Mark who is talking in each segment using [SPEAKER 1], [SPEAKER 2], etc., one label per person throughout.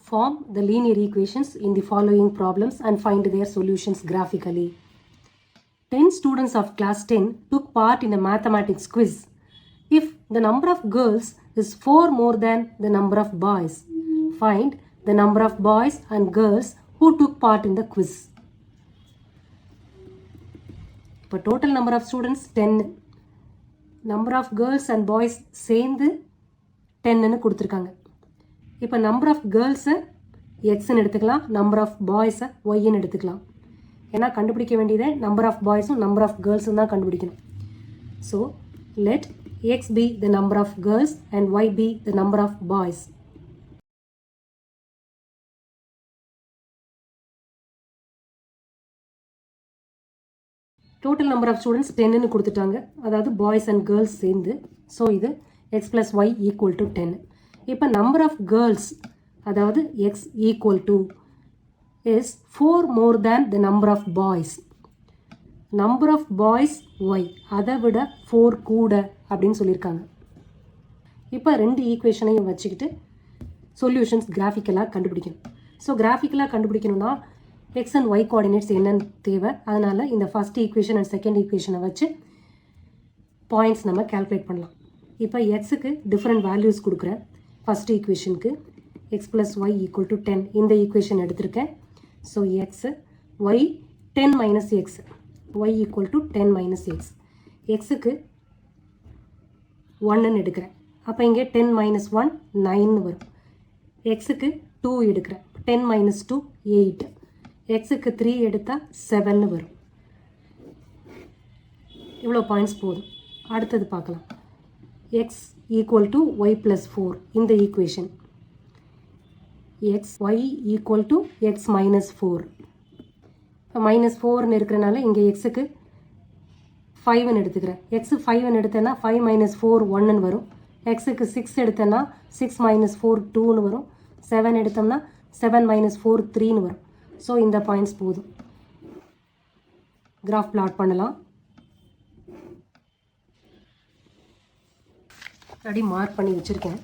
[SPEAKER 1] Form the linear equations in the following problems and find their solutions graphically. 10 students of class 10 took part in a mathematics quiz. If the number of girls is 4 more than the number of boys, find the number of boys and girls who took part in the quiz. இப்போ total number of students 10. Number of girls and boys சேர்ந்து 10ன்னு கொடுத்துருக்காங்க. இப்போ number of கேர்ள்ஸை எக்ஸ்ன்னு எடுத்துக்கலாம், number of பாய்ஸை ஒய்ன்னு எடுத்துக்கலாம். ஏன்னா கண்டுபிடிக்க வேண்டியதை நம்பர் ஆஃப் பாய்ஸும் நம்பர் ஆஃப் கேர்ள்ஸும் தான் கண்டுபிடிக்கணும். So let X be the number of girls and Y be the number of boys. Total number of students 10ன்னு கொடுத்துட்டாங்க, அதாவது பாய்ஸ் அண்ட் கேர்ள்ஸ் சேர்ந்து. ஸோ இது X plus Y equal to 10. இப்போ நம்பர் ஆஃப் கேர்ள்ஸ், அதாவது X equal to is 4 more than the number of boys. Number of boys Y, அதை விட 4 கூட அப்படின்னு சொல்லியிருக்காங்க. இப்போ ரெண்டு ஈக்குவேஷனையும் வச்சுக்கிட்டு சொல்யூஷன்ஸ் கிராஃபிக்கலாக கண்டுபிடிக்கணும். ஸோ கிராஃபிக்கலாக கண்டுபிடிக்கணும்னா எக்ஸ் அண்ட் ஒய் கோஆர்டினேட்ஸ் என்னன்னு தேவை. அதனால் இந்த ஃபஸ்ட் ஈக்குவேஷன் அண்ட் செகண்ட் ஈக்குவேஷனை வச்சு பாயிண்ட்ஸ் நம்ம கால்குலேட் பண்ணலாம். இப்போ எக்ஸுக்கு டிஃப்ரெண்ட் வேல்யூஸ் கொடுக்குறேன். ஃபஸ்ட் ஈக்குவேஷனுக்கு X plus Y equal to 10 இந்த ஈக்குவேஷன் எடுத்திருக்கேன். So X Y 10 minus X, Y equal to 10 minus X. எக்ஸுக்கு 1ன்னு எடுக்கிறேன். அப்போ இங்கே 10 மைனஸ் 1 9 வரும். எக்ஸுக்கு 2 எடுக்கிறேன். 10 மைனஸ் 2 8. எக்ஸுக்கு 3 எடுத்தால் 7 வரும். இவ்வளோ பாயிண்ட்ஸ் போதும். அடுத்தது பார்க்கலாம். X equal to Y plus 4 இந்த equation. X Y equal to x minus 4. இப்போ மைனஸ் 4ன்னு இருக்கிறனால இங்கே எக்ஸுக்கு 5ன்னு எடுத்துக்கிறேன். எக்ஸு 5ன்னு எடுத்தேன்னா 5 மைனஸ் 4 1ன்னு வரும். எக்ஸுக்கு 6 எடுத்தேன்னா 6 மைனஸ் 4 2ன்னு வரும். 7 எடுத்தோம்னா 7 மைனஸ் 4 3ன்னு வரும். ஸோ இந்த பாயிண்ட்ஸ் போதும். கிராஃப் பிளாட் பண்ணலாம். ஆல்ரெடி மார்க் பண்ணி வச்சுருக்கேன்.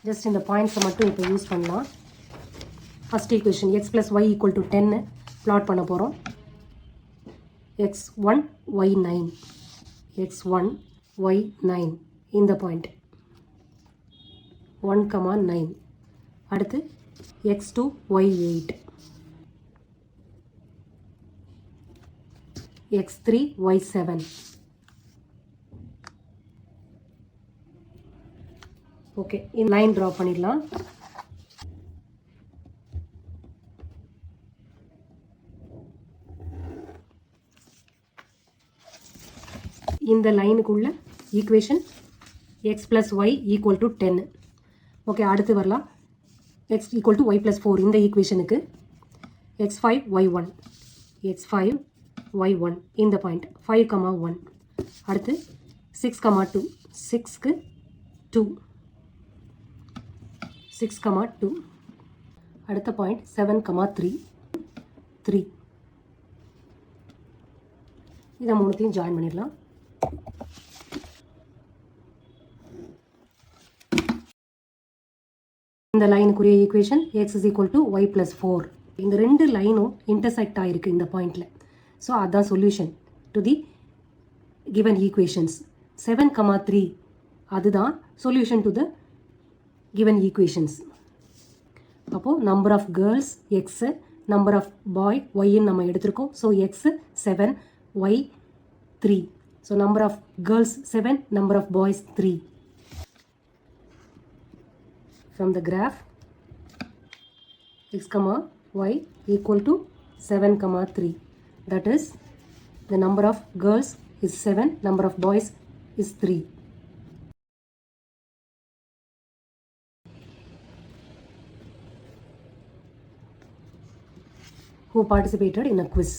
[SPEAKER 1] ஜஸ்ட் இந்த பாயிண்ட்ஸை மட்டும் இப்போ யூஸ் பண்ணலாம். First equation X plus Y equal to 10 plot பண்ண போகிறோம். x1 y9, x1 y9 இந்த பாயிண்ட் 1,9. அடுத்து x2 y8, x3 y7. Okay, இந்த லைன் ட்ரா பண்ணிடலாம். இந்த லைனுக்குள்ள equation X plus Y equal to 10. Okay, அடுத்து வரலாம். X equal to Y plus 4 இந்த ஈக்குவேஷனுக்கு x5 y1, x5 y1 இந்த பாயிண்ட் 5,1. அடுத்து 6,2, 6க்கு 2, 6,2. அடுத்த பாயிண்ட் 7,3, 3. இதை மூணுத்தையும் ஜாயின் பண்ணிடலாம். இந்த லைனுக்குரிய equation X is equal to Y plus 4. இந்த ரெண்டு லைனும் இன்டர்செக்ட் ஆகிருக்கு இந்த பாயிண்டில். ஸோ அதுதான் solution to the given equations. 7,3 அதுதான் solution to the given equations. அப்போது number of girls X, number of boy ஒய்ன்னு நம்ம எடுத்திருக்கோம். So X 7, Y 3. So number of girls 7, number of boys 3. From the graph x, y equal to 7,3. That is the number of girls is 7, number of boys is 3. Who participated in a quiz.